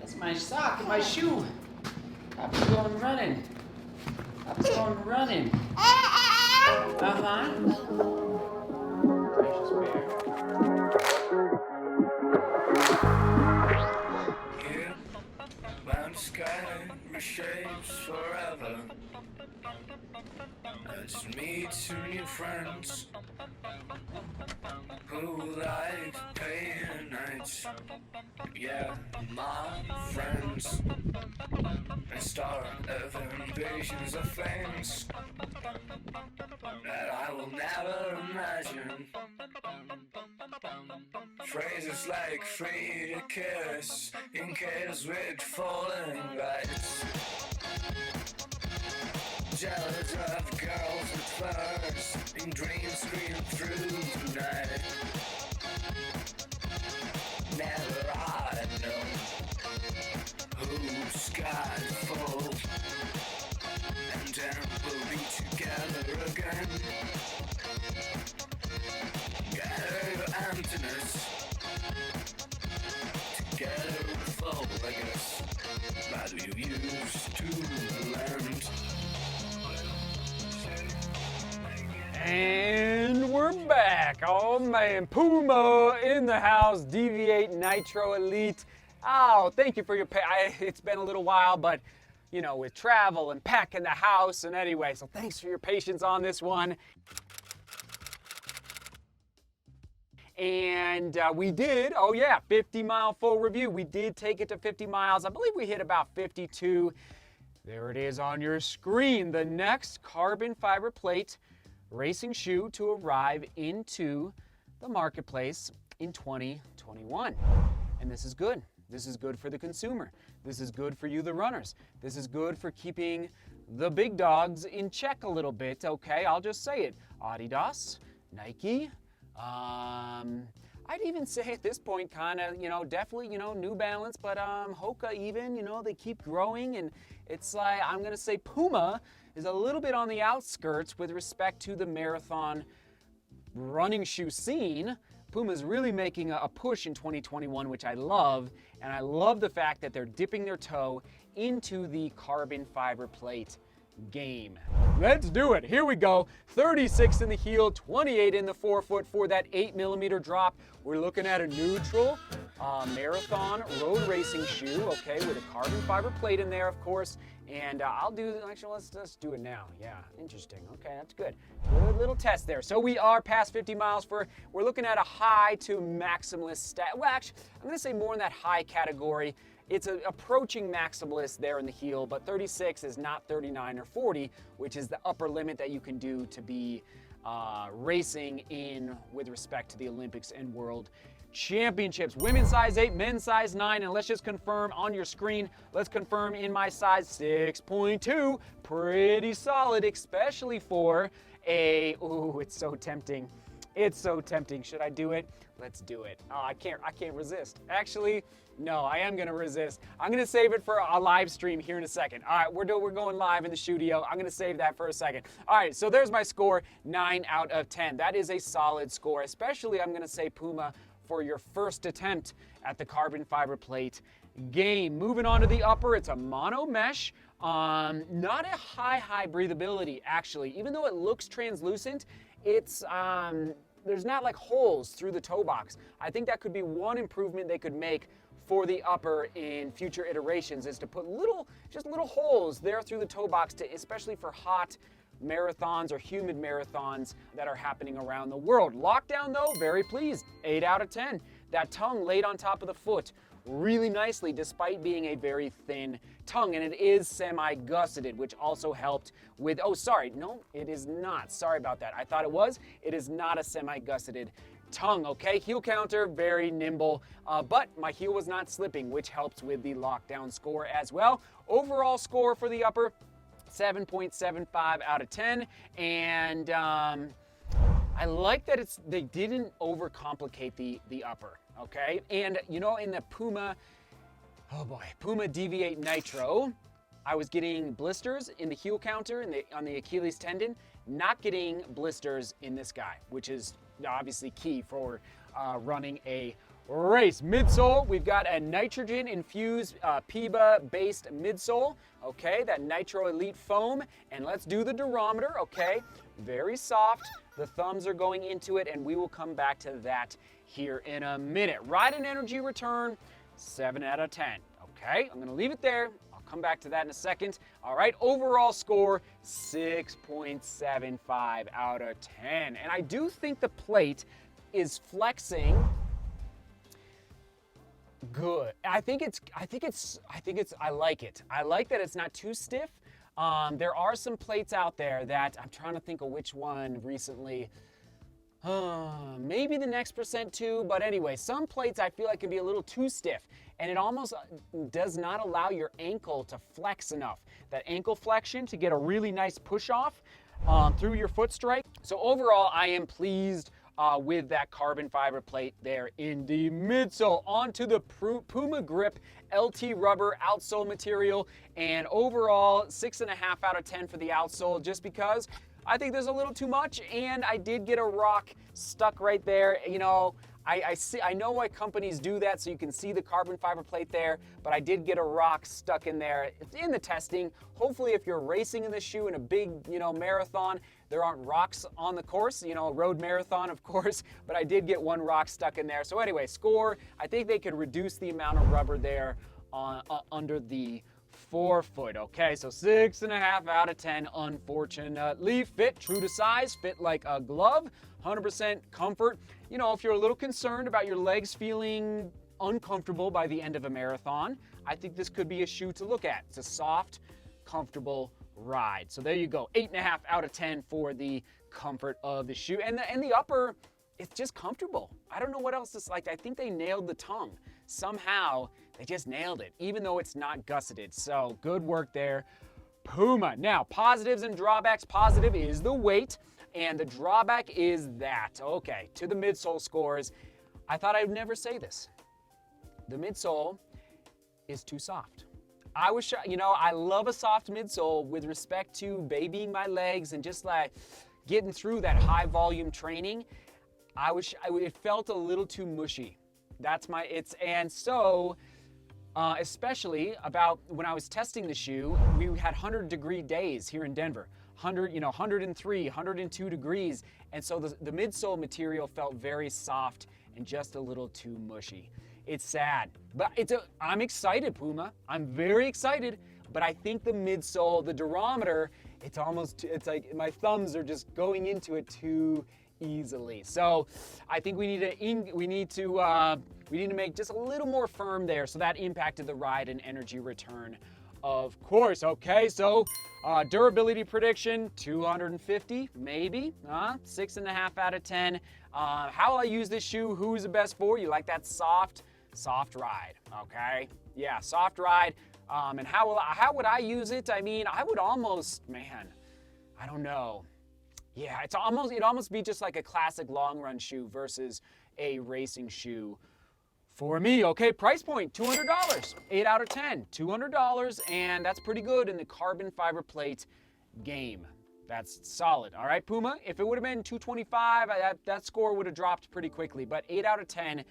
That's my sock and my shoe. Papa's going running. Papa's going running. Uh-huh. Precious bear. Yeah, bound sky reshapes forever. It's me, two new friends who like pain nights. Yeah, my friends. A start of invasions of things that I will never imagine. Phrases like free to kiss in case we're falling lights. Jealous of girls with flowers in dreams scream through the night. Never I know whose skies fall, and then we'll be together again. Gather your emptiness, together we'll fall, I guess, but we used to land. And we're back. Oh man, Puma in the house, Deviate Nitro Elite. Oh, thank you for your it's been a little while, but you know, with travel and packing the house and anyway, so thanks for your patience on this one. And we did, 50-mile full review. We did take it to 50 miles. I believe we hit about 52. There it is on your screen. The next carbon fiber plate racing shoe to arrive into the marketplace in 2021. And this is good. This is good for the consumer. This is good for you, the runners. This is good for keeping the big dogs in check a little bit, okay? I'll just say it. Adidas, Nike, I'd even say at this point kind of, definitely, New Balance, but Hoka even, they keep growing, and it's like, I'm going to say Puma is a little bit on the outskirts with respect to the marathon running shoe scene. Puma's really making a push in 2021, which I love, and I love the fact that they're dipping their toe into the carbon fiber plate game. Let's do it. Here we go. 36 in the heel, 28 in the forefoot for that 8mm drop. We're looking at a neutral marathon road racing shoe, okay, with a carbon fiber plate in there, of course. And let's just do it now. Yeah, interesting. Okay, that's good. Good little test there. So we are past 50 miles we're looking at a high to maximalist stat. Well, actually, I'm going to say more in that high category. It's approaching maximalist there in the heel, but 36 is not 39 or 40, which is the upper limit that you can do to be racing in with respect to the Olympics and World Championships. Women's size 8, men's size 9, and let's just confirm on your screen. Let's confirm in my size 6.2. Pretty solid, especially for it's so tempting. It's so tempting. Should I do it? Let's do it. Oh, I can't resist. Actually, no, I am gonna resist. I'm gonna save it for a live stream here in a second. All right, we're going live in the studio. I'm gonna save that for a second. All right, so there's my score, 9 out of 10. That is a solid score, especially I'm gonna say Puma for your first attempt at the carbon fiber plate game. Moving on to the upper, it's a mono mesh. Not a high breathability, actually. Even though it looks translucent, it's there's not like holes through the toe box. I think that could be one improvement they could make for the upper in future iterations, is to put little holes there through the toe box, especially for hot marathons or humid marathons that are happening around the world. Lockdown though, very pleased, 8 out of 10. That tongue laid on top of the foot really nicely despite being a very thin tongue, and it is semi-gusseted, which also helped with, no, it is not. Sorry about that. I thought it was. It is not a semi-gusseted tongue, okay? Heel counter, very nimble, but my heel was not slipping, which helps with the lockdown score as well. Overall score for the upper, 7.75 out of 10, and I like that they didn't overcomplicate the upper, okay? And in the Puma Deviate Nitro, I was getting blisters in the heel counter on the Achilles tendon, not getting blisters in this guy, which is obviously key for running a race. Midsole, we've got a nitrogen infused PIBA based midsole, okay, that Nitro Elite foam, and let's do the durometer, okay, very soft. The thumbs are going into it, and we will come back to that here in a minute. Ride and energy return, 7 out of 10, okay, I'm gonna leave it there. I'll come back to that in a second. All right, overall score, 6.75 out of 10, and I do think the plate is flexing good. I like it. I like that it's not too stiff. There are some plates out there that I'm trying to think of which one recently. Maybe the Next Percent too, but anyway, some plates I feel like can be a little too stiff, and it almost does not allow your ankle to flex enough. That ankle flexion to get a really nice push off through your foot strike. So overall, I am pleased with that carbon fiber plate there in the midsole. Onto the Puma Grip LT rubber outsole material, and overall 6.5 out of 10 for the outsole, just because I think there's a little too much, and I did get a rock stuck right there. You know, I know why companies do that, so you can see the carbon fiber plate there, but I did get a rock stuck in there in the testing. Hopefully, if you're racing in this shoe in a big, marathon, there aren't rocks on the course, road marathon, of course, but I did get one rock stuck in there. So anyway, score, I think they could reduce the amount of rubber there under the forefoot. Okay, so 6.5 out of 10, unfortunately. Fit, true to size, fit like a glove, 100% comfort. If you're a little concerned about your legs feeling uncomfortable by the end of a marathon, I think this could be a shoe to look at. It's a soft, comfortable ride. So there you go, 8.5 out of 10 for the comfort of the shoe. And the upper, it's just comfortable. I don't know what else it's like. I think they nailed the tongue. Somehow, they just nailed it, even though it's not gusseted. So good work there, Puma. Now, positives and drawbacks. Positive is the weight, and the drawback is that. Okay, to the midsole scores. I thought I would never say this. The midsole is too soft. I love a soft midsole with respect to babying my legs and just like getting through that high volume training. It felt a little too mushy. Especially about when I was testing the shoe, we had 100-degree days here in Denver. 103, 102 degrees. And so the midsole material felt very soft and just a little too mushy. It's sad, but I'm excited, Puma. I'm very excited, but I think the midsole, the durometer, it's like my thumbs are just going into it too easily. So I think we need to make just a little more firm there. So that impacted the ride and energy return, of course. Okay, so durability prediction, 250, maybe, 6.5 out of 10. How I use this shoe, who's the best for? You like that soft ride, okay? Yeah, soft ride. And how would I use it? I mean, I would almost, I don't know. Yeah, it'd almost be just like a classic long run shoe versus a racing shoe for me. Okay, price point, $200, 8 out of 10, $200, and that's pretty good in the carbon fiber plate game. That's solid. All right, Puma, if it would have been $225, that score would have dropped pretty quickly, but 8 out of 10.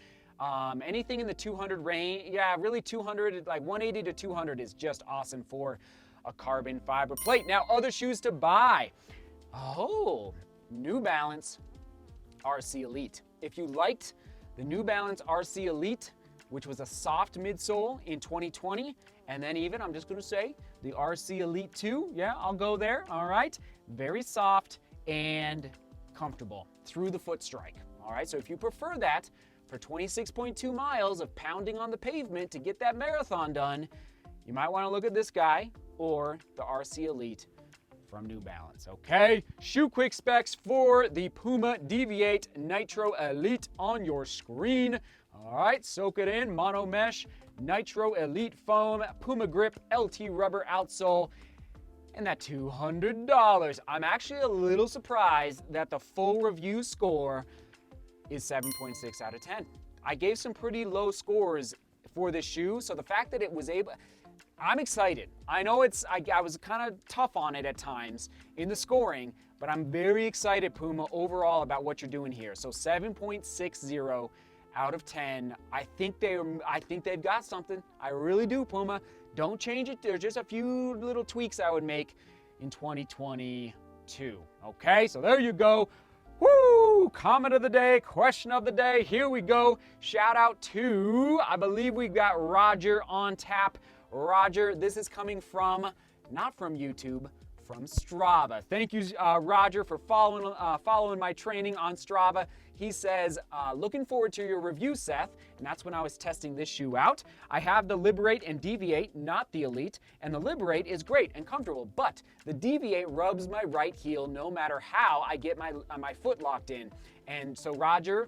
Anything in the 200 range, yeah, really 200, like 180 to 200 is just awesome for a carbon fiber plate. Now, other shoes to buy. Oh, New Balance RC Elite. If you liked the New Balance RC Elite, which was a soft midsole in 2020, and then even, I'm just gonna say, the RC Elite 2, yeah, I'll go there, all right? Very soft and comfortable through the foot strike, all right? So if you prefer that, for 26.2 miles of pounding on the pavement to get that marathon done, you might want to look at this guy or the RC Elite from New Balance, okay? Shoe quick specs for the Puma Deviate Nitro Elite on your screen. All right, soak it in. Mono mesh, Nitro Elite foam, Puma Grip, LT rubber outsole, and that $200. I'm actually a little surprised that the full review score is 7.6 out of 10. I gave some pretty low scores for this shoe, so the fact that it was able, I'm excited. I know I was kind of tough on it at times in the scoring, But I'm very excited, Puma, overall about what you're doing here. So 7.60 out of 10. I think they've got something. I really do, Puma. Don't change it. There's just a few little tweaks I would make in 2022. Okay, so there you go. Woo! Comment of the day, question of the day. Here we go. Shout out to, I believe we've got Roger on tap. Roger, this is coming from, not from YouTube, from Strava. Thank you, Roger, for following my training on Strava. He says, looking forward to your review, Seth. And that's when I was testing this shoe out. I have the Liberate and Deviate, not the Elite. And the Liberate is great and comfortable, but the Deviate rubs my right heel no matter how I get my foot locked in. And so, Roger,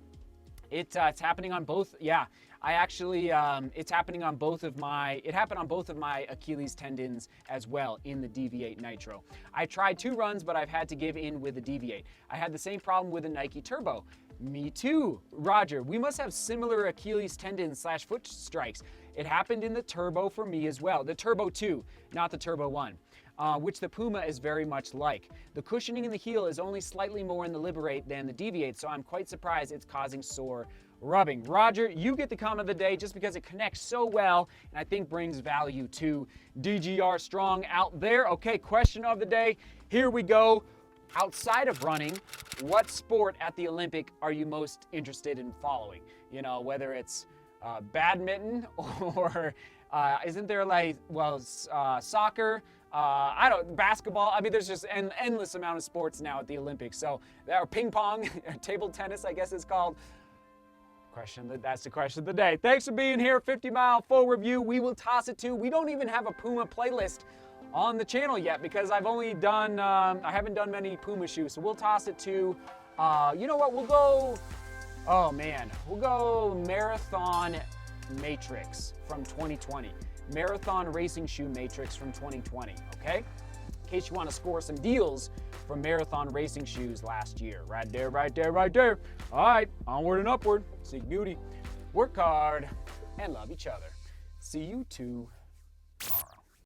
it's happening on both. Yeah, I actually, it's happening on both of my, it happened on both of my Achilles tendons as well in the Deviate Nitro. I tried 2 runs, but I've had to give in with the Deviate. I had the same problem with the Nike Turbo. Me too, Roger. We must have similar Achilles tendons / foot strikes. It happened in the Turbo for me as well. The Turbo 2, not the Turbo 1. Which the Puma is very much like. The cushioning in the heel is only slightly more in the Liberate than the Deviate, so I'm quite surprised it's causing sore rubbing. Roger, you get the comment of the day just because it connects so well and I think brings value to DGR Strong out there. Okay, question of the day. Here we go. Outside of running, what sport at the Olympic are you most interested in following? You know, whether it's badminton or isn't there like, well, soccer, basketball. I mean, there's just an endless amount of sports now at the Olympics. So, or ping pong, table tennis, I guess it's called. That's the question of the day. Thanks for being here. 50 Mile full review. We will toss it to. We don't even have a Puma playlist on the channel yet because I've only done, I haven't done many Puma shoes. So we'll toss it to, you know what, we'll go, oh man, we'll go Marathon Matrix from 2020. Marathon Racing Shoe Matrix from 2020, okay? In case you want to score some deals from Marathon Racing Shoes last year. Right there, right there, right there. All right, onward and upward. Seek beauty, work hard, and love each other. See you tomorrow.